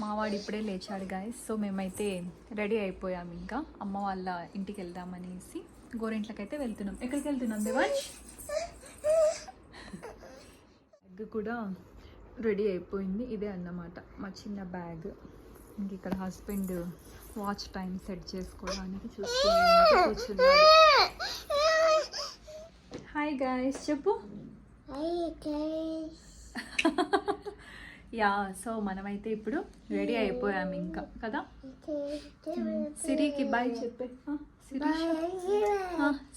మావాడు ఇప్పుడే లేచాడు గాయస్. సో మేమైతే రెడీ అయిపోయాం, ఇంకా అమ్మ వాళ్ళ ఇంటికి వెళ్దామనేసి గోరింట్లకి అయితే వెళ్తున్నాం. ఎక్కడికి వెళ్తున్నాం దేవాంశ్? బ్యాగ్ కూడా రెడీ అయిపోయింది. ఇదే అన్నమాట మా చిన్న బ్యాగ్. ఇంక ఇక్కడ హస్బెండ్ వాచ్ టైం సెట్ చేసుకోవడానికి కూర్చున్నాడు. హాయ్ గాయస్ చెప్పు. యా, సో మనమైతే ఇప్పుడు రెడీ అయిపోయాము ఇంకా కదా. సిరికి బాయ్ చెప్పే.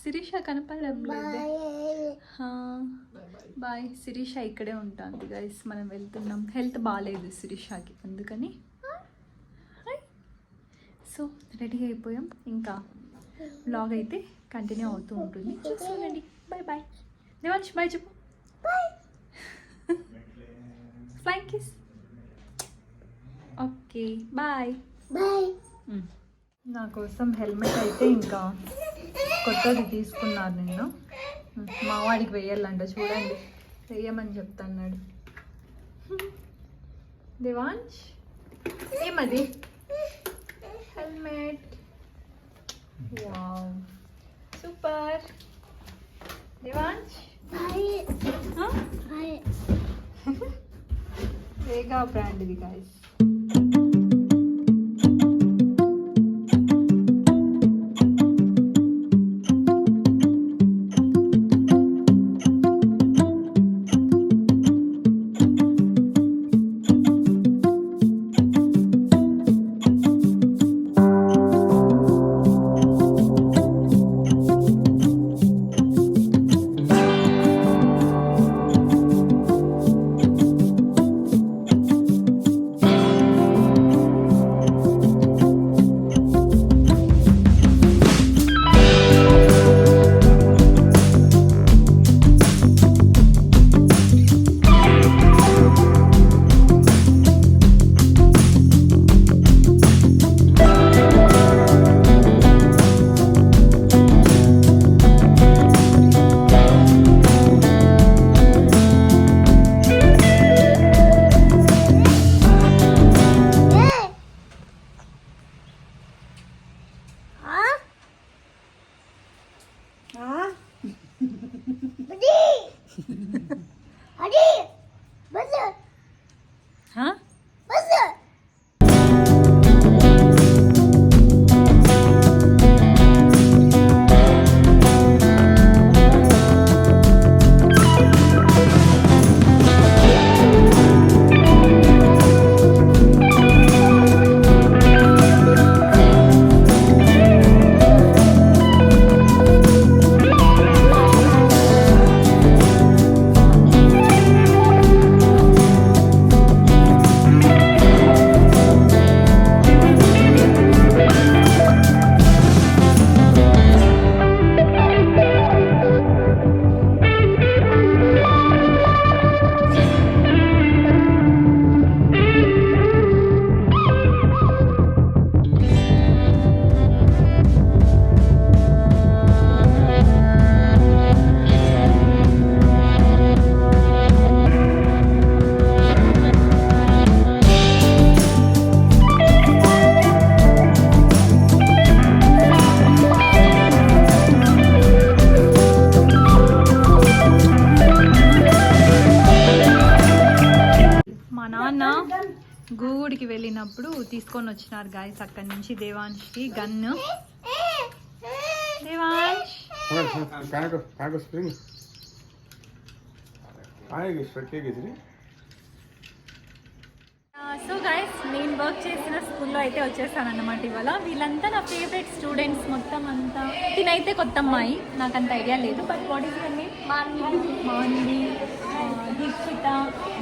శిరీష కనపడడం లేదు. బాయ్. శిరీష ఇక్కడే ఉంటుంది గైస్. మనం వెళ్తున్నాం. హెల్త్ బాగాలేదు శిరీషకి, అందుకని. సో రెడీ అయిపోయాం, ఇంకా బ్లాగ్ అయితే కంటిన్యూ అవుతూ ఉంటుంది, చూసుకోండి. Bye bye Devansh. బాయ్ చెప్పు. Flying kiss. Okay bye bye. నా కోసం హెల్మెట్ అయితే ఇంకా కొత్తది తీసుకున్నాను నేను. మా వాడికి వేయాలంట, చూడండి వేయమని చెప్తున్నాడు. దేవాంశ్ ఏమది? Helmet. Wow super. Devansh Vega brand ఇది గాయస్. గూగుడికి వెళ్ళినప్పుడు తీసుకొని వచ్చినారు గాయస్ అక్కడి నుంచి దేవాంష్కి గన్ను. దేవాంష్ సో గైస్ నేను వర్క్ చేసిన స్కూల్లో అయితే వచ్చేసాను అన్నమాట ఇవాళ. వీళ్ళంతా నా ఫేవరెట్ స్టూడెంట్స్ మొత్తం అంతా. తినైతే కొత్త అమ్మాయి, నాకు అంత ఐడియా లేదు. But what is your name? Manvi, Dikshita,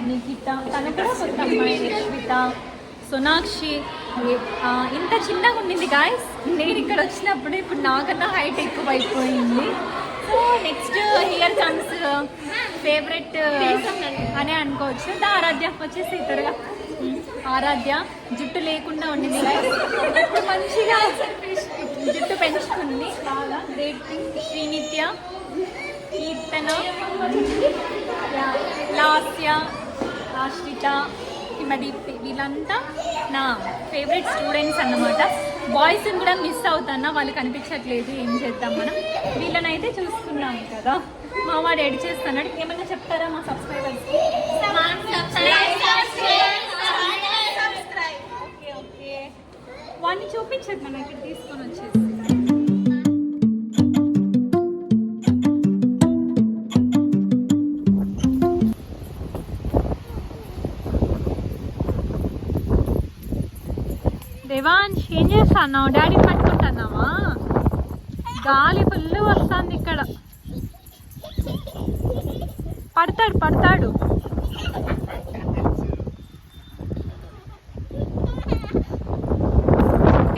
Nikhita, తను కూడా కొత్త అమ్మాయి. యశ్విత, సోనాక్షి. ఇంత చిన్నగా ఉండింది గాయస్ నేను ఇక్కడ వచ్చినప్పుడు. ఇప్పుడు నాకన్నా హైట్ ఎక్కువ అయిపోయింది. So next year comes favourite అనే అనుకోవచ్చు. ఆరాధ్య వచ్చేసి త్వరగా. ఆరాధ్య జుట్టు లేకుండా ఉండింది గాయస్, ఇప్పుడు మంచిగా జుట్టు పెంచుకుంది బాగా. శ్రీనిత్య, కీర్తన, లాస్య, ఆశ్రిత, మరి వీళ్ళంతా నా ఫేవరెట్ స్టూడెంట్స్ అన్నమాట. బాయ్స్ని కూడా మిస్ అవుతున్నా, వాళ్ళు కనిపించట్లేదు, ఏం చేద్దాం మనం. వీళ్ళనైతే చూస్తున్నాం కదా. మా వాడు ఎడ్ చేస్తున్నాడు. ఏమన్నా చెప్తారా మా సబ్స్క్రైబర్స్కి? ఓకే ఓకే, వాడిని చూపించండి మనం ఇక్కడ తీసుకొని వచ్చేసి. దేవాంశ్ ఏం చేస్తున్నావు? డాడీ పట్టుకుంటున్నావా? గాలి ఫుల్ వస్తుంది ఇక్కడ. పడతాడు.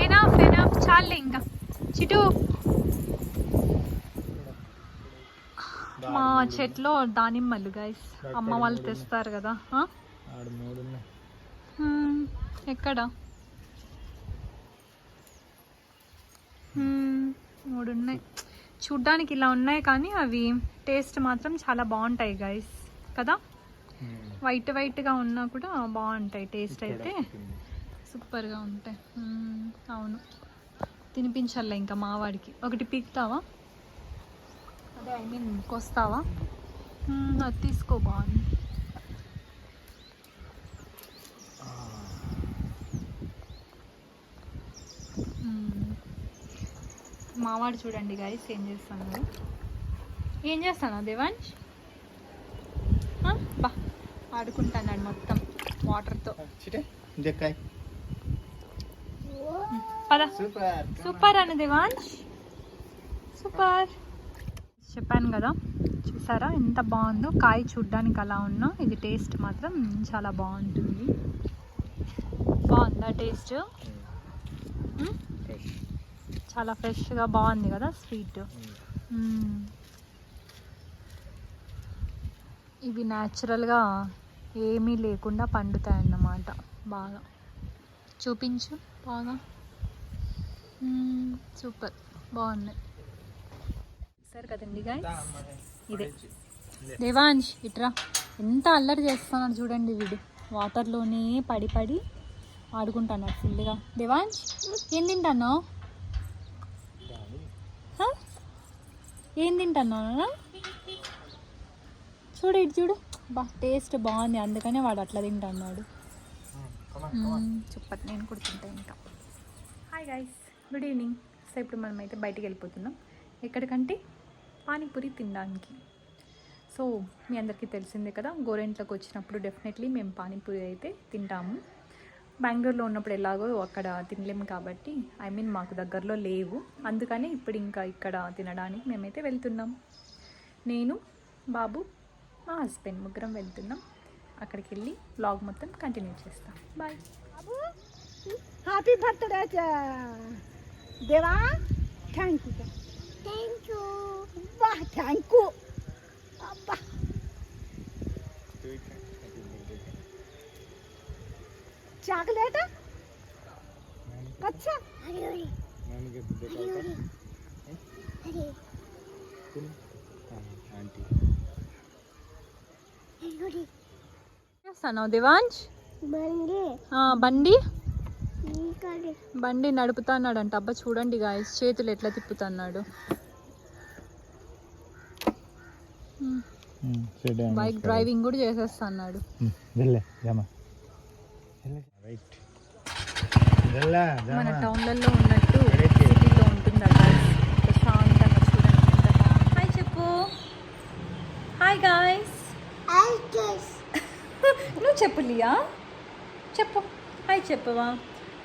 ఎనఫ్ చాలే ఇంకా. చిటు మా చెట్లో దానిమ్మలు గైస్, అమ్మ వాళ్ళు తెస్తారు కదా. ఎక్కడ? 3 ఉన్నాయి. చూడ్డానికి ఇలా ఉన్నాయి కానీ అవి టేస్ట్ మాత్రం చాలా బాగుంటాయి గైస్ కదా. వైట్గా ఉన్నా కూడా బాగుంటాయి, టేస్ట్ అయితే సూపర్గా ఉంటాయి. అవును, తినిపించాలి ఇంకా మా వాడికి. ఒకటి పీకుతావా? అదే ఐ మీన్ కోస్తావా? అది తీసుకో, బాగుంది. మావాడు చూడండి గైస్ ఏం చేస్తాను దేవాంశ్? బా ఆడుకుంటాడు మొత్తం వాటర్తో. పద. సూపర్ అను దేవాంశ్, సూపర్. చెప్పాను కదా, చూసారా ఎంత బాగుందో. కాయ చూడ్డానికి అలా ఉన్నా ఇది టేస్ట్ మాత్రం చాలా బాగుంటుంది. బాగుందా టేస్ట్? చాలా ఫ్రెష్గా బాగుంది కదా, స్వీట్. ఇవి న్యాచురల్గా ఏమీ లేకుండా పండుతాయి అన్నమాట. బాగా చూపించు, బాగా సూపర్ బాగున్నాయి. సరే కదండి గాయ్, ఇదే దేవాంశ్ ఇట్రా. ఎంత అల్లరి చేస్తున్నాడు చూడండి వీడు. వాటర్లోనే పడి ఆడుకుంటున్నాడు ఫుల్గా. దేవాంశ్ ఏం తింటున్నావు? ఏం తింటున్నావు? చూడు ఇటు చూడు. బా టేస్ట్ బాగుంది, అందుకనే వాడు అట్లా తింటున్నాడు. చెప్పండి, నేను కూడా తింటాను ఇంకా. Hi guys, good evening. So ఇప్పుడు మనం అయితే బయటికి వెళ్ళిపోతున్నాం. ఎక్కడికంటే పానీపూరి తినడానికి. సో మీ అందరికీ తెలిసిందే కదా, గోరెంట్లోకి వచ్చినప్పుడు డెఫినెట్లీ మేము పానీపూరి అయితే తింటాము. బెంగళూరులో ఉన్నప్పుడు ఎలాగో అక్కడ తినలేము కాబట్టి, ఐ మీన్ మాకు దగ్గరలో లేవు, అందుకని ఇప్పుడు ఇంకా ఇక్కడ తినడానికి మేమైతే వెళ్తున్నాం. నేను, బాబు, మా హస్బెండ్ ముగ్గురం వెళ్తున్నాం. అక్కడికి వెళ్ళి వ్లాగ్ మొత్తం కంటిన్యూ చేస్తాం. బాయ్. హ్యాపీ బర్త్డే దేవా. థ్యాంక్ యూ అబ్బా, థ్యాంక్ యూ అబ్బా. చాక్లెట్ अच्छा చేస్తాను దేవాంశ్. బండి నడుపుతున్నాడంట. అబ్బా చూడండి గాయస్, చేతులు ఎట్లా తిప్పుతున్నాడు. బైక్ డ్రైవింగ్ కూడా చేసేస్తున్నాడు. మన టౌన్లలో ఉన్నట్టు సిటీలో ఉంటుంది అక్కడ ప్రశాంతంగా. చూడండి. హాయ్ చెప్పు. Hi guys. నువ్వు చెప్పు లియా, చెప్పు హాయ్ చెప్పవా.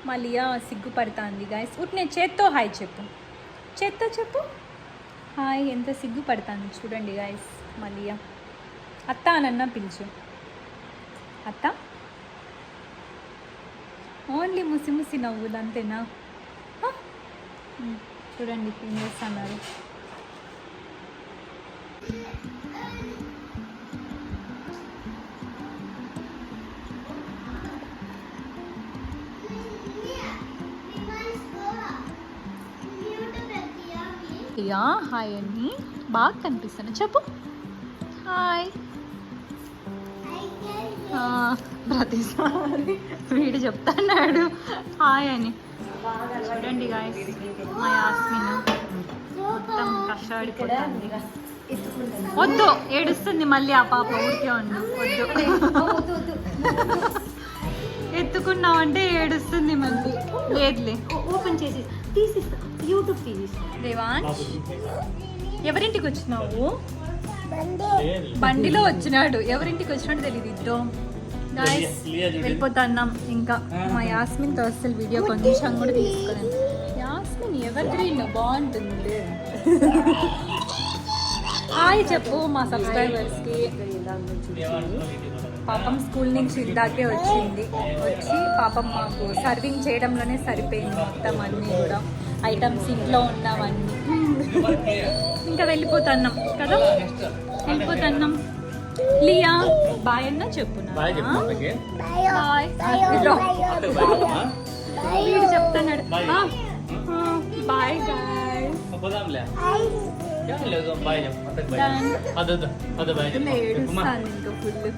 మా లియా సిగ్గుపడుతుంది గాయస్. నేను చేత్తో హాయ్ చెప్పు, చేత్తో చెప్పు హాయ్. ఎంత సిగ్గుపడుతుంది చూడండి గాయస్ మా లియా. అత్త అనన్నా పిలుచు. అత్త ఓన్లీ ముసి నవ్వుదు అంతేనా? చూడండి ఏం చేస్తున్నారు. యా హాయ్ అండి, బాగా కనిపిస్తాను చెప్పు హాయ్. ప్రతిసారి వీడు చెప్తున్నాడు హాయ్ అని. చూడండి గాయస్ మా యాస్మిన్ మొత్తం కష్టపడిపోతుంది. వద్దు ఏడుస్తుంది మళ్ళీ ఆ పాప, ఊరికే ఉండు వద్దు. ఎత్తుకున్నావంటే ఏడుస్తుంది మళ్ళీ. లేదులే ఓపెన్ చేసి తీసిస్తా, యూట్యూబ్ తీసిస్తా. దేవాంశ్ ఎవరింటికి వచ్చినావు? బండిలో వచ్చినాడు. ఎవరింటికి వచ్చినాడు తెలియదు. ఇద్దో గాయస్ వెళ్ళిపోతున్నాం. ఇంకా మా యాస్మిన్తో అసలు వీడియో కొంచెం కూడా తీసుకోలేదు. యాస్మిన్ ఎవర్ గ్రీన్ బాగుంటుంది. హాయ్ చెప్పు మా సబ్స్క్రైబర్స్కి. పాపం స్కూల్ నుంచి ఇందాకే వచ్చింది. వచ్చి పాపం మాకు సర్వింగ్ చేయడంలోనే సరిపోయింది మొత్తం అన్నీ కూడా ఐటమ్స్ ఇంట్లో ఉన్నవన్నీ. ఇంకా వెళ్ళిపోతున్నాం కదా, వెళ్ళిపోతున్నాం. లియా బాయ్ అన్న చెప్పు. వీడు చెప్తున్నాడు బాయ్ గాయ్స్. ఏడుస్తాను ఇంకా ఫుల్.